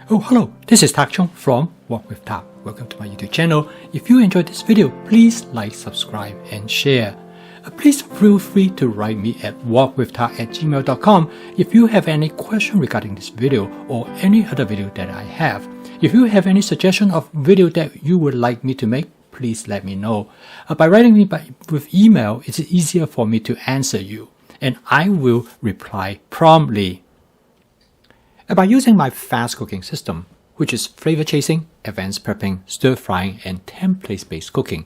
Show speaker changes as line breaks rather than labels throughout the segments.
Oh, hello, this is Tak Chung from Walk with Tak. Welcome to my YouTube channel. If you enjoyed this video, please like, subscribe, and share. Please feel free to write me at walkwithtak@gmail.com if you have any question regarding this video or any other video that I have. If you have any suggestion of video that you would like me to make, please let me know. By writing me with email, it's easier for me to answer you, and I will reply promptly. By using my fast cooking system, which is flavor chasing, advanced prepping, stir frying, and template-based cooking,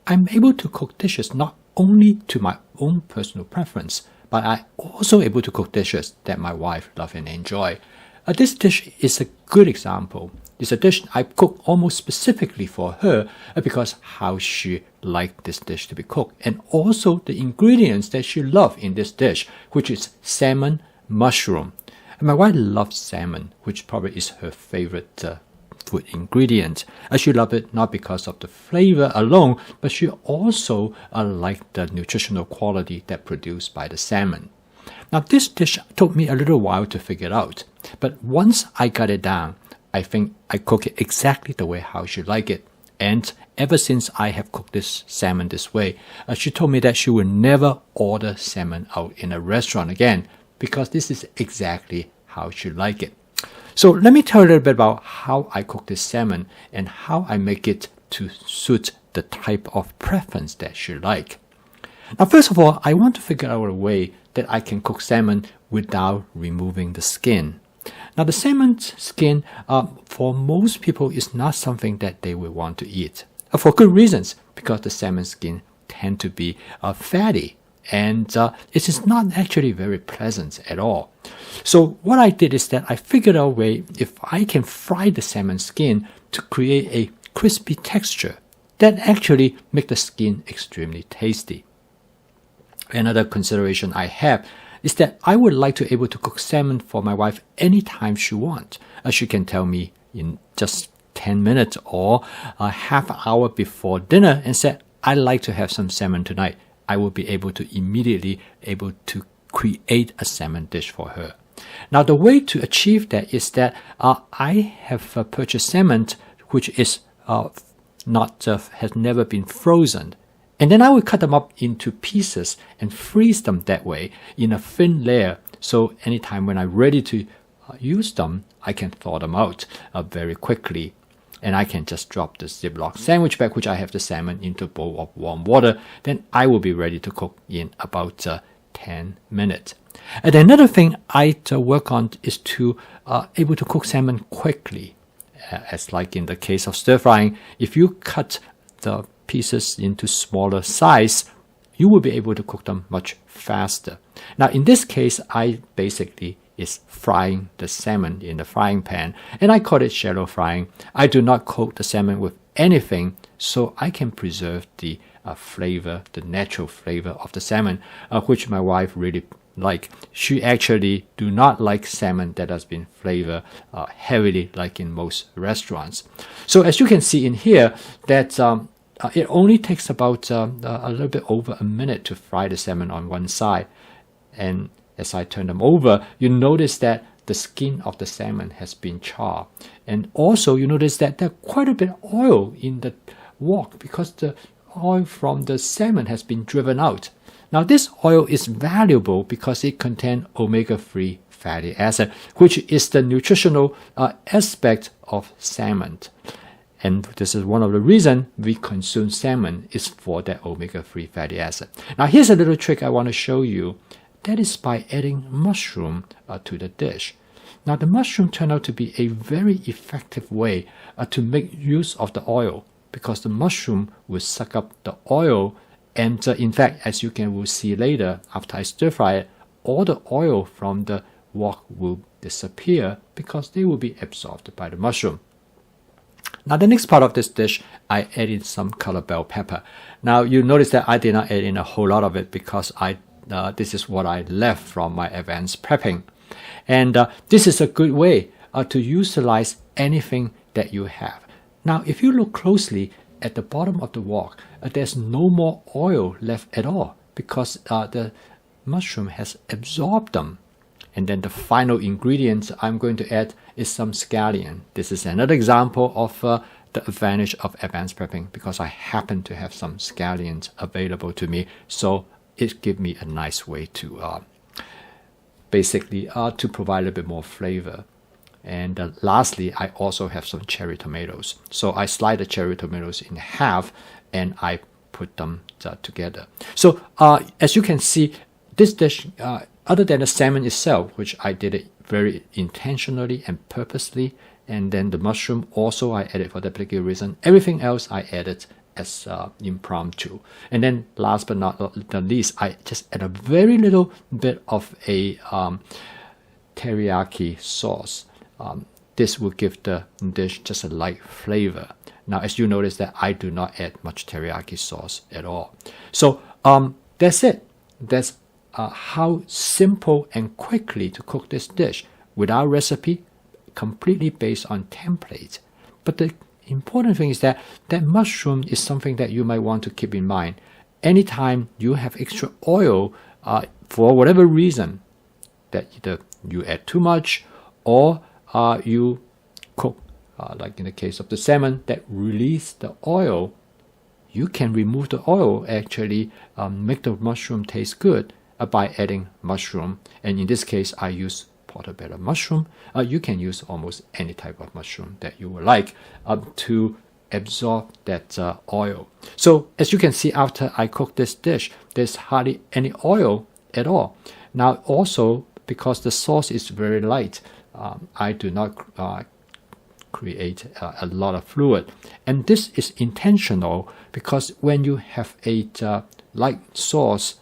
I'm able to cook dishes not only to my own personal preference, but I'm also able to cook dishes that my wife loves and enjoy. This dish is a good example. It's a dish I cook almost specifically for her because how she liked this dish to be cooked, and also the ingredients that she loved in this dish, which is salmon, mushroom. And my wife loves salmon, which probably is her favorite food ingredient. She loves it not because of the flavor alone, but she also liked the nutritional quality that produced by the salmon. Now this dish took me a little while to figure it out, but once I got it down, I think I cook it exactly the way how she liked it. And ever since I have cooked this salmon this way, she told me that she will never order salmon out in a restaurant again, because this is exactly how she likes it. So let me tell you a little bit about how I cook this salmon and how I make it to suit the type of preference that she likes. Now first of all, I want to figure out a way that I can cook salmon without removing the skin. Now the salmon skin, for most people, is not something that they will want to eat. For good reasons, because the salmon skin tend to be fatty, and it is not actually very pleasant at all. So what I did is that I figured out a way if I can fry the salmon skin to create a crispy texture that actually make the skin extremely tasty. Another consideration I have is that I would like to be able to cook salmon for my wife anytime she wants. She can tell me in just 10 minutes or a half hour before dinner and say, I'd like to have some salmon tonight. I will be able to immediately able to create a salmon dish for her. Now the way to achieve that is that I have purchased salmon which is has never been frozen, and then I will cut them up into pieces and freeze them that way in a thin layer. So anytime when I'm ready to use them, I can thaw them out very quickly. And I can just drop the Ziploc sandwich bag, which I have the salmon, into a bowl of warm water. Then I will be ready to cook in about 10 minutes. And another thing I work on is to able to cook salmon quickly. As like in the case of stir frying, if you cut the pieces into smaller size, you will be able to cook them much faster. Now in this case, I basically is frying the salmon in the frying pan, and I call it shallow frying. I do not coat the salmon with anything, so I can preserve the flavor, the natural flavor of the salmon, which my wife really like. She actually do not like salmon that has been flavored heavily like in most restaurants. So as you can see in here that it only takes about a little bit over a minute to fry the salmon on one side, and as I turn them over, you notice that the skin of the salmon has been charred. And also you notice that there's quite a bit of oil in the wok because the oil from the salmon has been driven out. Now this oil is valuable because it contains omega-3 fatty acid, which is the nutritional aspect of salmon. And this is one of the reasons we consume salmon is for that omega-3 fatty acid. Now here's a little trick I want to show you. That is by adding mushroom to the dish. Now the mushroom turned out to be a very effective way to make use of the oil, because the mushroom will suck up the oil, and in fact, as you will see later after I stir fry it, all the oil from the wok will disappear because they will be absorbed by the mushroom. Now the next part of this dish, I added some colored bell pepper. Now you notice that I did not add in a whole lot of it because this is what I left from my advanced prepping. And this is a good way to utilize anything that you have. Now, if you look closely at the bottom of the wok, there's no more oil left at all because the mushroom has absorbed them. And then the final ingredient I'm going to add is some scallion. This is another example of the advantage of advanced prepping, because I happen to have some scallions available to me. So it gives me a nice way to basically to provide a little bit more flavor. And lastly, I also have some cherry tomatoes. So I slide the cherry tomatoes in half and I put them together. So as you can see, this dish, other than the salmon itself, which I did it very intentionally and purposely, and then the mushroom also I added for that particular reason. Everything else I added as impromptu. And then last but not the least, I just add a very little bit of a teriyaki sauce. This will give the dish just a light flavor. Now, as you notice that I do not add much teriyaki sauce at all. So that's it. That's how simple and quickly to cook this dish without recipe, completely based on template. But the important thing is that mushroom is something that you might want to keep in mind. Anytime you have extra oil, for whatever reason, that either you add too much or you cook, like in the case of the salmon, that release the oil, you can remove the oil, actually make the mushroom taste good by adding mushroom. And in this case, I use portobello mushroom. You can use almost any type of mushroom that you would like to absorb that oil. So as you can see, after I cook this dish, there's hardly any oil at all. Now also, because the sauce is very light, I do not create a lot of fluid. And this is intentional, because when you have a light sauce,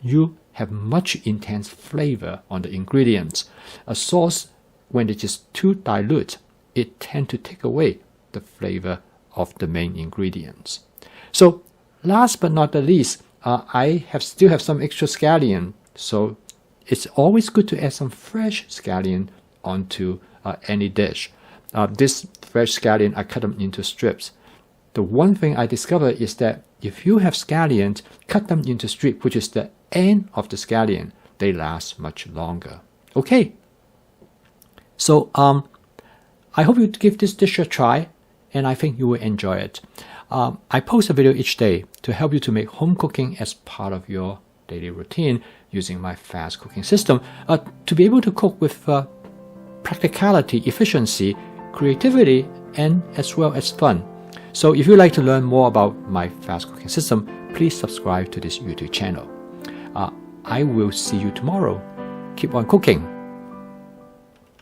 you have much intense flavor on the ingredients. A sauce, when it is too dilute, it tends to take away the flavor of the main ingredients. So last but not the least, I still have some extra scallion. So it's always good to add some fresh scallion onto any dish. This fresh scallion, I cut them into strips. The one thing I discovered is that if you have scallions, cut them into strips, which is the end of the scallion, they last much longer. Okay, so I hope you give this dish a try, and I think you will enjoy it. I post a video each day to help you to make home cooking as part of your daily routine using my fast cooking system to be able to cook with practicality, efficiency, creativity, and as well as fun. So if you'd like to learn more about my fast cooking system, please subscribe to this YouTube channel. I will see you tomorrow. Keep on cooking.